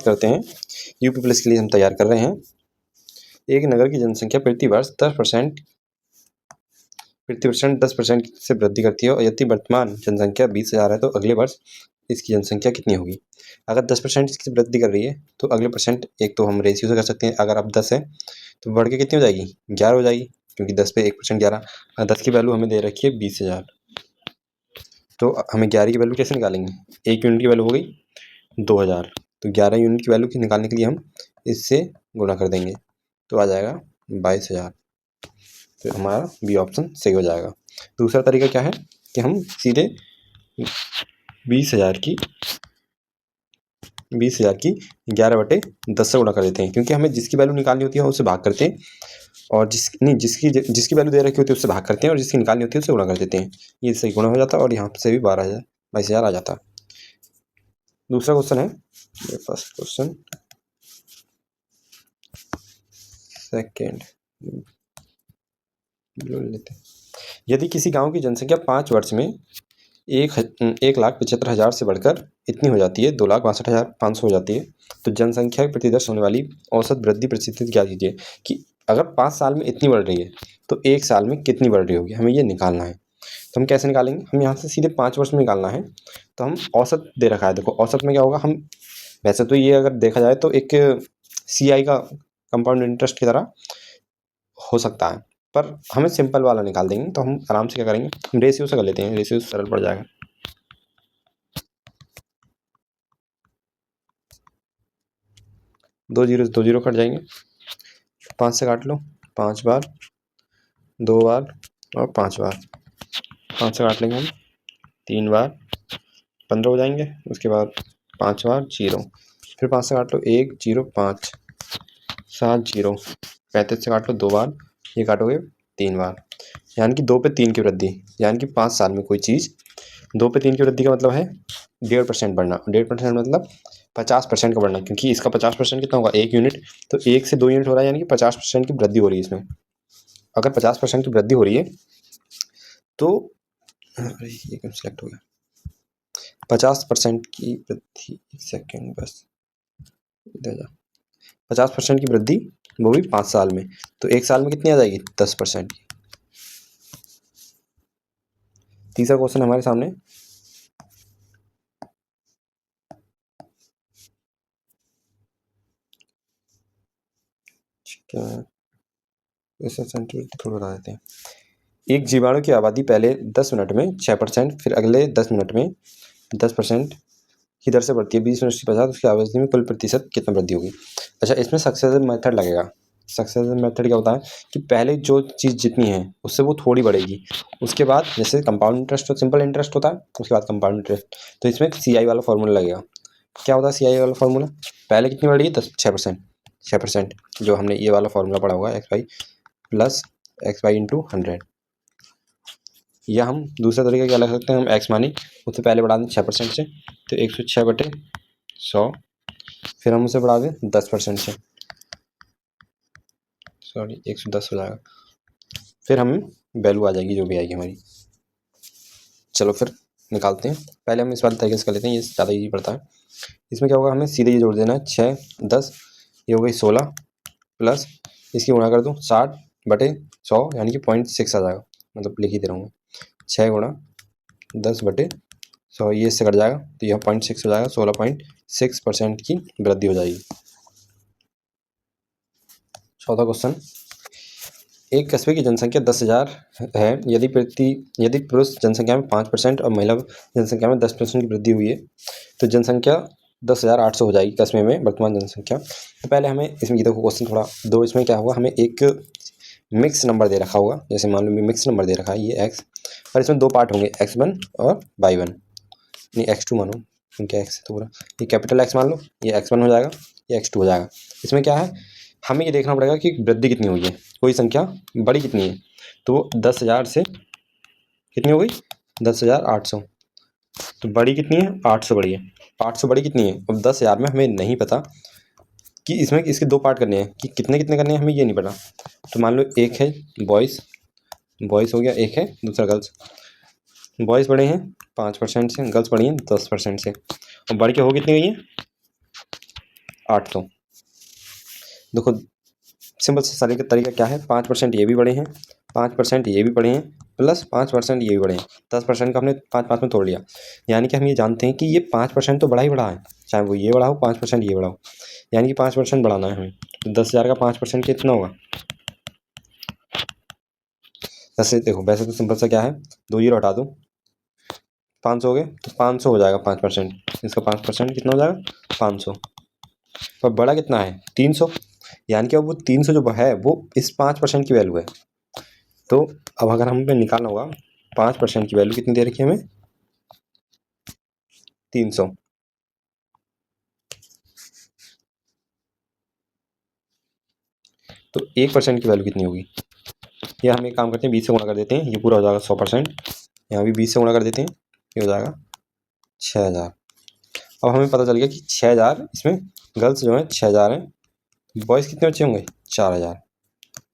करते हैं। UP police के लिए हम तैयार कर रहे हैं। एक नगर की जनसंख्या प्रति वर्ष 10% से वृद्धि करती है और यदि वर्तमान जनसंख्या 20,000 है तो अगले वर्ष इसकी जनसंख्या कितनी होगी। अगर 10% इसकी वृद्धि कर रही है तो अगले परसेंट एक तो हम रेशियो से कर सकते हैं। अगर अब 10 है तो बढ़ के कितनी हो जाएगी, 11 हो जाएगी, क्योंकि 10 पे 1% 11। 10 की वैल्यू हमें दे रखी है 20,000, तो हमें 11 की वैल्यू कैसे निकालेंगे। 1 यूनिट की वैल्यू हो गई 2,000, तो 11 यूनिट की वैल्यू निकालने के लिए हम इससे गुणा कर देंगे तो आ जाएगा 22,000। तो हमारा बी ऑप्शन सही हो जाएगा। दूसरा तरीका क्या है कि हम सीधे 20,000 की 11/10 से गुणा कर देते हैं, क्योंकि हमें जिसकी वैल्यू निकालनी होती है उससे भाग करते हैं, और जिसकी वैल्यू दे रखी होती है उससे भाग करते हैं, और जिसकी निकालनी होती है उससे गुणा कर देते हैं। ये सही गुणा हो जाता है और यहाँ से भी 22,000 आ जाता। दूसरा क्वेश्चन है, फर्स्ट क्वेश्चन सेकेंड लेते हैं। यदि किसी गांव की जनसंख्या 5 वर्ष में 1,75,000 से बढ़कर इतनी हो जाती है 2,62,500 हो जाती है, तो जनसंख्या की प्रतिवर्ष होने वाली औसत वृद्धि प्रतिशत क्या कीजिए। कि अगर 5 साल में इतनी बढ़ रही है तो 1 साल में कितनी बढ़ रही होगी, हमें ये निकालना है। तो हम कैसे निकालेंगे, हम यहाँ से सीधे 5 वर्ष में निकालना है। तो हम औसत दे रखा है, देखो औसत में क्या होगा, हम वैसे तो ये अगर देखा जाए तो एक CI का कंपाउंड इंटरेस्ट की तरह हो सकता है, पर हमें सिंपल वाला निकाल देंगे। तो हम आराम से क्या करेंगे, हम रेशियो से कर लेते हैं, रेशियो सरल पड़ जाएगा। 2 जीरो 2 जीरो कट जाएंगे, 5 से काट लो, 5 बार, 2 बार और 5 बार। 5 से काट लेंगे हम 3 बार, 15 हो जाएंगे। उसके बाद 5 बार 0, फिर 5 से काट लो 1 0 5, 7 0, 35 से काट लो 2 बार, ये काटोगे 3 बार, यानी कि 2 पे 3 की वृद्धि। यानी कि 5 साल में कोई चीज़ 2 पे 3 की वृद्धि का मतलब है 1.5% बढ़ना। 1.5% मतलब 50% का बढ़ना, क्योंकि इसका 50% कितना होगा, 1 यूनिट, तो 1 से 2 यूनिट हो रहा है, यानी कि 50% की वृद्धि हो रही है इसमें। अगर 50% की वृद्धि हो रही है तो अरे ये कम सेलेक्ट हो गया, 50% की वृद्धि, एक सेकेंड बस, इधर जा, 50% की वृद्धि, वो भी 5 साल में, तो 1 साल में कितनी आ जाएगी, 10% की। तीसरा क्वेश्चन हमारे सामने, क्या इसे थोड़ा बता देते हैं। एक जीवाणु की आबादी पहले 10 मिनट में 6%, फिर अगले 10 मिनट में 10% की दर से बढ़ती है। 20 मिनट के पश्चात उसकी आबादी में कुल प्रतिशत कितना वृद्धि होगी। अच्छा, इसमें सक्सेसिव मेथड लगेगा। सक्सेसिव मेथड क्या होता है कि पहले जो चीज़ जितनी है उससे वो थोड़ी बढ़ेगी, उसके बाद जैसे कंपाउंड इंटरेस्ट, सिंपल इंटरेस्ट होता है, उसके बाद कंपाउंड इंटरेस्ट, तो इसमें CI वाला फॉर्मूला लगेगा। क्या होता है CI वाला फॉर्मूला, पहले कितनी बढ़ रही है, 6%, जो हमने ये वाला फॉर्मूला पढ़ा होगा, XY प्लस XY इंटू 100। या हम दूसरा तरीका क्या लगा सकते हैं, हम x मानी उससे पहले बढ़ा दें 6% से, तो 106/100, फिर हम उसे बढ़ा दें 10% से, सॉरी 110 हो जाएगा, फिर हमें वैल्यू आ जाएगी जो भी आएगी हमारी। चलो फिर निकालते हैं। पहले हम इस वाले तरीके से कर लेते हैं, ये ज़्यादा ईजी पड़ता है। इसमें क्या होगा, हमें सीधे ये जोड़ देना है, 6 10, ये हो गई 16, प्लस इसकी गुणा कर दूँ 60/100, यानी कि 0.6 आ जाएगा, मतलब लिख ही दे रहा हूँ, 6 गुणा 10/100, ये इससे कट जाएगा तो यह 0.6 हो जाएगा, 16.6% की वृद्धि हो जाएगी। चौथा क्वेश्चन, एक कस्बे की जनसंख्या 10,000 है, यदि पुरुष जनसंख्या में 5% और महिला जनसंख्या में 10% की वृद्धि हुई है तो जनसंख्या 10,800 हो जाएगी कस्बे में वर्तमान जनसंख्या। तो पहले हमें इसमें, ये देखो क्वेश्चन थोड़ा दो, इसमें क्या होगा, हमें एक मिक्स नंबर दे रखा होगा, जैसे मान लो मिक्स नंबर दे रखा है ये x, और इसमें 2 पार्ट होंगे, x1 और y1, नहीं x2 मानो, क्योंकि x तो पूरा, ये कैपिटल X मान लो, ये x1 हो जाएगा, ये x2 हो जाएगा। इसमें क्या है, हमें ये देखना पड़ेगा कि वृद्धि कितनी हुई है, कोई संख्या बड़ी कितनी है, तो 10,000 से कितनी हो गई, 10,800, तो बड़ी कितनी है, 800 बड़ी है, 800 बड़ी कितनी है। अब 10,000 में हमें नहीं पता कि इसमें इसके 2 पार्ट करने हैं, कि कितने कितने करने हैं, हमें ये नहीं पता। तो मान लो एक है बॉयज़ हो गया, एक है दूसरा गर्ल्स। बॉयज़ बड़े हैं 5% से, गर्ल्स बड़ी हैं 10% से, और बढ़ के हो कितनी गई हैं, 800। देखो सिंपल से सारे का तरीका क्या है, 5% ये भी बड़े हैं, 5% ये भी बड़े हैं, प्लस 5% ये भी बड़े हैं। 10% का हमने 5 में तोड़ लिया, यानी कि हम ये जानते हैं कि ये 5% तो बड़ा ही बड़ा है, चाहे वो ये बड़ा हो, 5% ये बड़ा हो, यानी कि 5% बढ़ाना है हमें। तो 10,000 का 5% कितना होगा? वैसे देखो, वैसे तो सिंपल सा क्या है, 2 जीरो हटा दो, 500 हो गए, तो 500 हो जाएगा 5%। इसका 5% कितना हो जाएगा? 500। पर बड़ा कितना है? 300, यानी कि अब वो 300 जो है वो इस 5% की वैल्यू है। तो अब अगर हमें निकालना होगा 5% की वैल्यू कितनी दे रखी है हमें? 300। तो 1% की वैल्यू कितनी होगी? या हम एक काम करते हैं, 20 से गुणा कर देते हैं, ये पूरा हो जाएगा 100%। यहाँ भी 20 से गुणा कर देते हैं, ये हो जाएगा 6,000। अब हमें पता चल गया कि 6,000 इसमें गर्ल्स जो हैं 6,000 हैं, बॉयज़ कितने बच्चे होंगे? 4,000।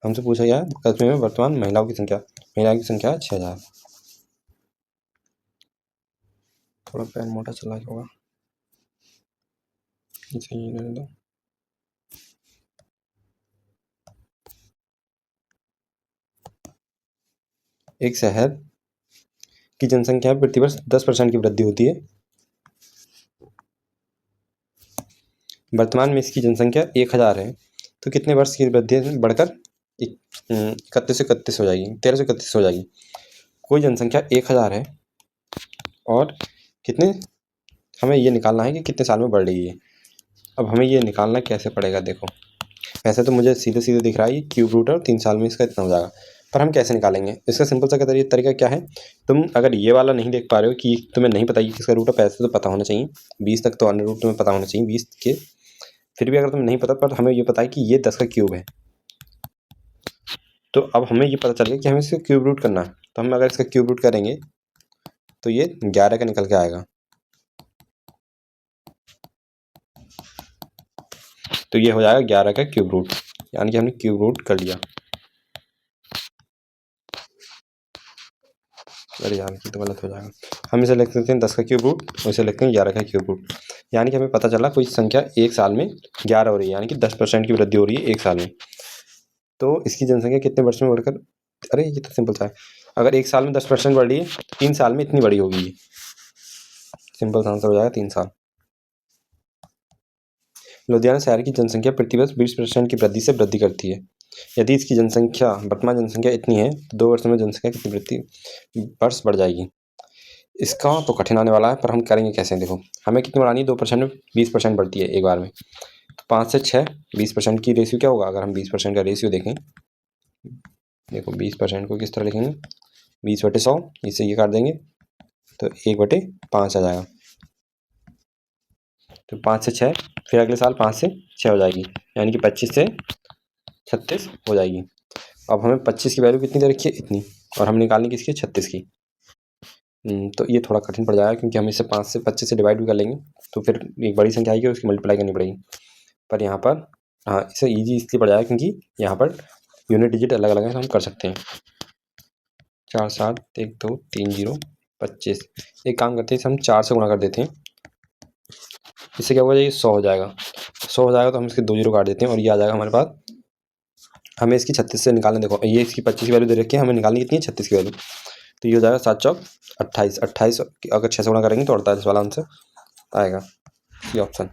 हमसे पूछा गया है कस्बे में वर्तमान महिलाओं की संख्या, महिलाओं की संख्या है 6,000। थोड़ा पेन मोटा चला होगा, इसे ये रहने दो। एक शहर की जनसंख्या में प्रतिवर्ष 10% की वृद्धि होती है। वर्तमान में इसकी जनसंख्या 1,000 है, तो कितने वर्ष की वृद्धि बढ़कर 31 हो जाएगी, 1331 हो जाएगी। कोई जनसंख्या 1,000 है और कितने, हमें ये निकालना है कि कितने साल में बढ़ रही है। अब हमें ये निकालना कैसे पड़ेगा? देखो वैसे तो मुझे सीधे सीधे दिख रहा है क्यूब रूट है और 3 साल में इसका इतना हो जाएगा, पर हम कैसे निकालेंगे? इसका सिंपल सा तरीका क्या है, तुम अगर ये वाला नहीं देख पा रहे हो कि तुम्हें नहीं पता कि किसका रूट है, पैसे तो पता होना चाहिए 20 तक, तो अन्य रूट तुम्हें पता होना चाहिए 20 के। फिर भी अगर तुम्हें नहीं पता, पर हमें ये पता है कि ये 10 का क्यूब है, तो अब हमें ये पता चल गया कि हमें इसका क्यूब रूट करना है। तो हम अगर इसका क्यूब रूट करेंगे तो ये 11 का निकल के आएगा। तो ये हो जाएगा 11 का क्यूब रूट, यानी कि हमने क्यूब रूट कर लिया। अरे यार ये तो गलत हो जाएगा, हम इसे लिख देते हैं 10 का क्यूब रूट और इसे लिखते हैं 11 का क्यूब रूट। यानी कि हमें पता चला कोई संख्या एक साल में 11 हो रही है, यानी कि 10% की वृद्धि हो रही है एक साल में। तो इसकी जनसंख्या कितने वर्ष में बढ़कर, अरे ये तो सिंपल सा है, अगर एक साल में 10% बढ़ रही है तो 3 साल में इतनी बड़ी होगी। सिंपल सा आंसर हो जाएगा 3 साल। लुधियाना शहर की जनसंख्या प्रतिवर्ष 20% की वृद्धि से वृद्धि करती है। यदि इसकी जनसंख्या, वर्तमान जनसंख्या इतनी है तो 2 वर्ष में जनसंख्या कितनी वृद्धि वर्ष बढ़ जाएगी? इसका तो कठिन आने वाला है, पर हम करेंगे कैसे? देखो हमें कितनी बढ़ानी है, 2% में 20% बढ़ती है एक बार में, तो 5 से 6 20% की रेशियो क्या होगा? अगर हम 20% का रेशियो देखें, देखो 20% को किस तरह लिखेंगे, 20/100, इससे ये काट देंगे तो 1/5 आ जाएगा। तो 5 से 6, फिर अगले साल 5 से 6 हो जाएगी, यानी कि 25 से 36 हो जाएगी। अब हमें 25 की वैल्यू कितनी दे रखी है? इतनी, और हम निकालनी किसकी? 36 की। तो ये थोड़ा कठिन पड़ जाएगा, क्योंकि हम इसे 5 से 25 से डिवाइड भी कर लेंगे तो फिर एक बड़ी संख्या आएगी, उसकी मल्टीप्लाई करनी पड़ेगी। पर यहाँ पर हाँ, इसे ईजी इसलिए पड़ जाएगा क्योंकि यहाँ पर यूनिट डिजिट अलग अलग है, तो हम कर सकते हैं। 4 7 1 2 3 0 25। एक काम करते हैं, इसे हम 4 से गुणा कर देते हैं, इससे क्या होगा? ये 100 हो जाएगा। 100 हो जाएगा तो हम इसके 2 जीरो काट देते हैं और ये आ जाएगा हमारे पास। हमें इसकी 36 से निकालना, देखो ये इसकी 25 की वैल्यू दे रखी है, हमें निकालनी कितनी है? 36 की वैल्यू। तो ये हो जाएगा 7 चौक 28, 28 अगर 6 से गुणा करेंगे तो 48 वाला आंसर आएगा, ये ऑप्शन।